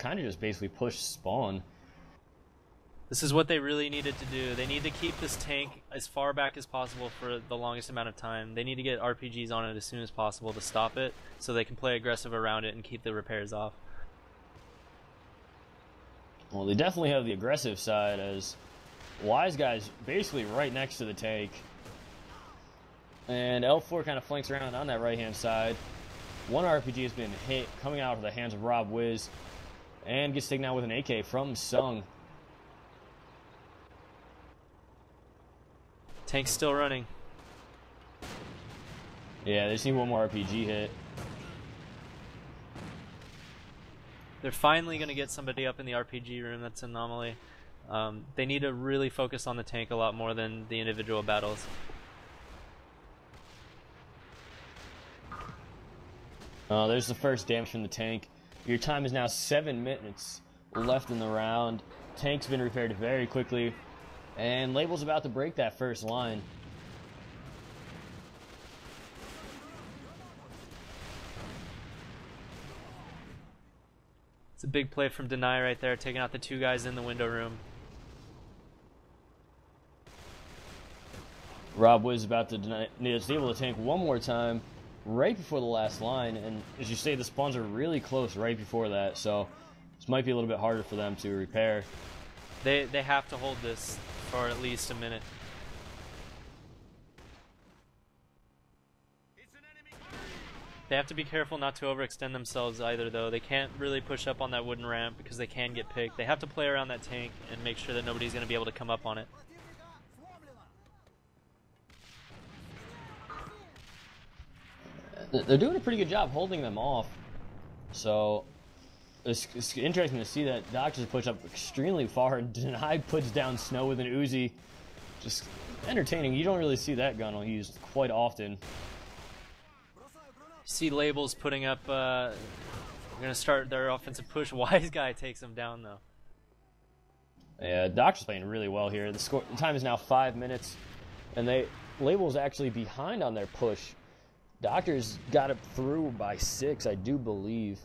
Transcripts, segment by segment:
kind of just basically pushed spawn. This is what they really needed to do. They need to keep this tank as far back as possible for the longest amount of time. They need to get RPGs on it as soon as possible to stop it, so they can play aggressive around it and keep the repairs off. Well, they definitely have the aggressive side, as Wise Guy's basically right next to the tank. And L4 kind of flanks around on that right-hand side. One RPG has been hit, coming out of the hands of Rob Wiz, and gets taken out with an AK from Sung. Tank's still running. Yeah, they just need one more RPG hit. They're finally going to get somebody up in the RPG room. That's an anomaly. They need to really focus on the tank a lot more than the individual battles. There's the first damage from the tank. Your time is now 7 minutes left in the round. Tank's been repaired very quickly, and Label's about to break that first line. It's a big play from Deny right there, taking out the two guys in the window room. Rob Wiz about to disable the tank one more time right before the last line, and as you say, the spawns are really close right before that, so this might be a little bit harder for them to repair. They have to hold this for at least a minute. They have to be careful not to overextend themselves either, though. They can't really push up on that wooden ramp because they can get picked. They have to play around that tank and make sure that nobody's going to be able to come up on it. They're doing a pretty good job holding them off, so it's interesting to see that Doctors push up extremely far, and Deny puts down Snow with an Uzi. Just entertaining. You don't really see that gun used quite often. See Labels putting up, they're going to start their offensive push. Wise Guy takes them down, though. Yeah, Doctor's playing really well here. The time is now 5 minutes, and Label's actually behind on their push. Doctors got it through by 6, I do believe.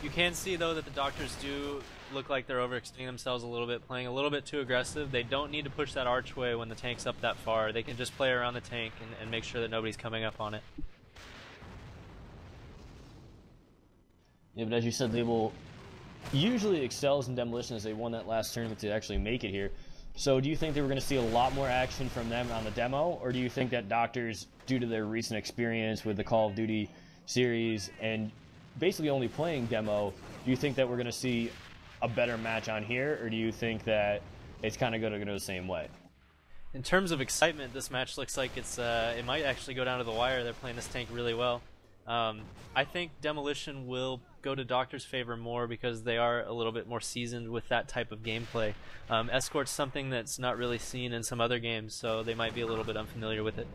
You can see, though, that the Doctors do look like they're overextending themselves a little bit, playing a little bit too aggressive. They don't need to push that archway when the tank's up that far. They can just play around the tank and make sure that nobody's coming up on it. Yeah, but as you said, Label usually excels in demolition, as they won that last tournament to actually make it here. So do you think that we're going to see a lot more action from them on the demo, or do you think that Doctors, due to their recent experience with the Call of Duty series and basically only playing demo, do you think that we're going to see a better match on here, or do you think that it's kind of going to go the same way? In terms of excitement, this match looks like it might actually go down to the wire. They're playing this tank really well. I think Demolition will go to Doctor's favor more because they are a little bit more seasoned with that type of gameplay. Escort's something that's not really seen in some other games, so they might be a little bit unfamiliar with it.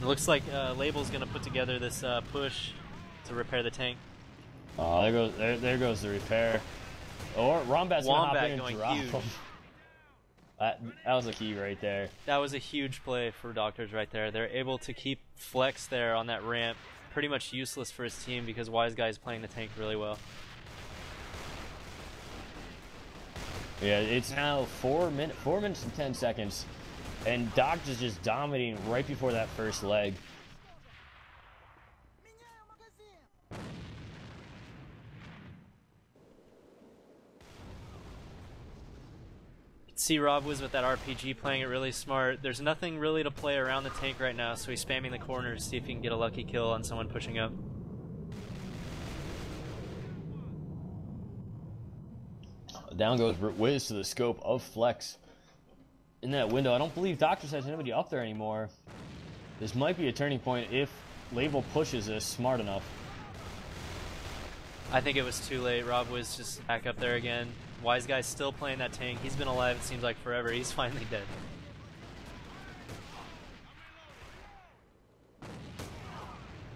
It looks like Label's going to put together this push to repair the tank. Oh, there goes the repair. Or Rombat's going to hop in and drop him. That was a key right there. That was a huge play for Doctors right there. They're able to keep Flex there on that ramp. Pretty much useless for his team because Wise Guy is playing the tank really well. Yeah, it's now 4 minutes and 10 seconds. And Doctors is just dominating right before that first leg. See Rob was with that RPG playing it really smart. There's nothing really to play around the tank right now, so he's spamming the corners to see if he can get a lucky kill on someone pushing up. Down goes Wiz to the scope of Flex. In that window, I don't believe Doctors has anybody up there anymore. This might be a turning point if Label pushes this smart enough. I think it was too late. Rob was just back up there again. Wise Guy's still playing that tank. He's been alive, it seems like, forever. He's finally dead.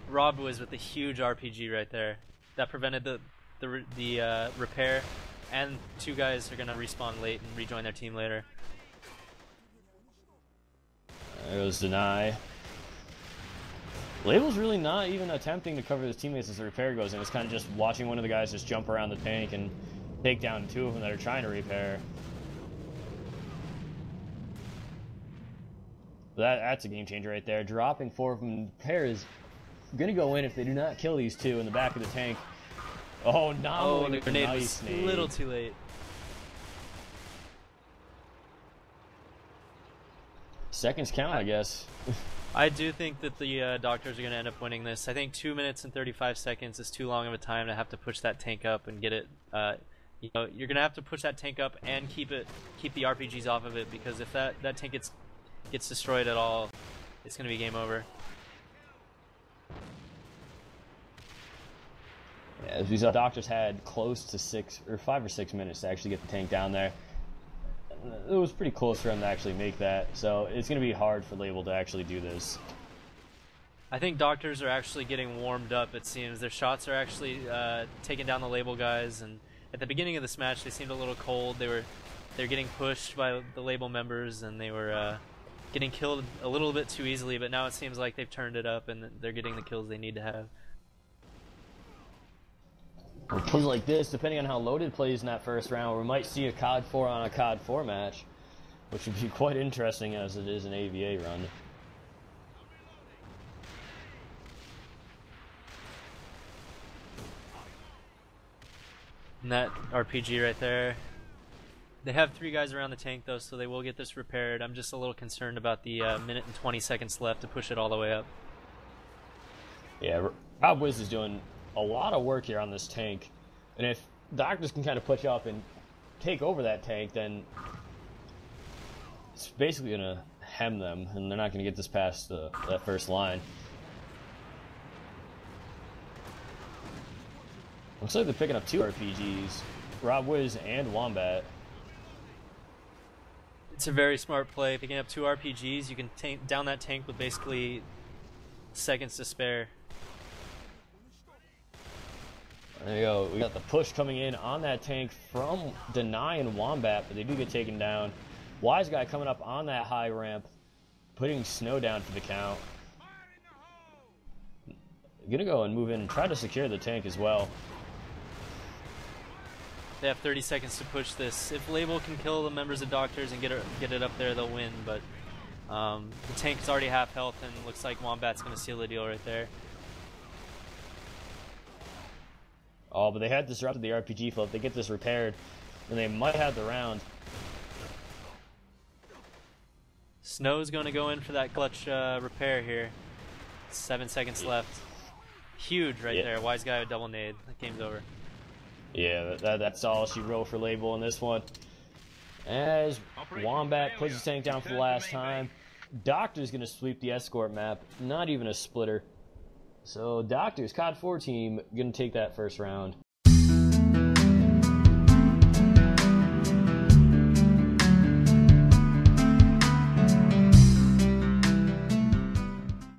Rob was with the huge RPG right there. That prevented the repair, and two guys are going to respawn late and rejoin their team later. There goes Deny. Label's really not even attempting to cover his teammates as the repair goes in. It's kind of just watching one of the guys just jump around the tank and take down two of them that are trying to repair. That's a game changer right there. Dropping 4 of them. Repair is going to go in if they do not kill these two in the back of the tank. Oh, no. The grenade was a little too late. Seconds count, I guess. I do think that the Doctors are going to end up winning this. I think 2 minutes and 35 seconds is too long of a time to have to push that tank up and get it. You know, you're going to have to push that tank up and keep the RPGs off of it, because if that tank gets destroyed at all, it's going to be game over. Yeah, as we saw, Doctors had close to 5 or 6 minutes to actually get the tank down there. It was pretty close for them to actually make that, so it's going to be hard for Label to actually do this. I think Doctors are actually getting warmed up, it seems. Their shots are actually taking down the Label guys, and at the beginning of this match they seemed a little cold. They're getting pushed by the Label members, and they were getting killed a little bit too easily, but now it seems like they've turned it up and they're getting the kills they need to have. Plays like this, depending on how Loaded plays in that first round, we might see a COD4 on a COD4 match, which would be quite interesting as it is an AVA run. And that RPG right there. They have 3 guys around the tank though, so they will get this repaired. I'm just a little concerned about the minute and 20 seconds left to push it all the way up. Yeah, Rob Wiz is doing a lot of work here on this tank, and if Doctors can kind of push up and take over that tank, then it's basically going to hem them, and they're not going to get this past that first line. Looks like they're picking up 2 RPGs, Rob Wiz and Wombat. It's a very smart play. Picking up 2 RPGs, you can down that tank with basically seconds to spare. There you go. We got the push coming in on that tank from Deny and Wombat, but they do get taken down. Wise Guy coming up on that high ramp, putting Snow down for the count. Gonna go and move in and try to secure the tank as well. They have 30 seconds to push this. If Label can kill the members of Doctors and get it up there, they'll win, but the tank is already half health, and looks like Wombat's gonna seal the deal right there. Oh, but they had disrupted the RPG flow. If they get this repaired, then they might have the round. Snow's going to go in for that clutch repair here. 7 seconds left. Huge right there. Wise Guy with double nade. The game's over. Yeah, that's all she wrote for Label in this one. As Wombat puts his tank down for the last time, Doctor's going to sweep the Escort map. Not even a splitter. So Doctors, COD4 team, going to take that first round.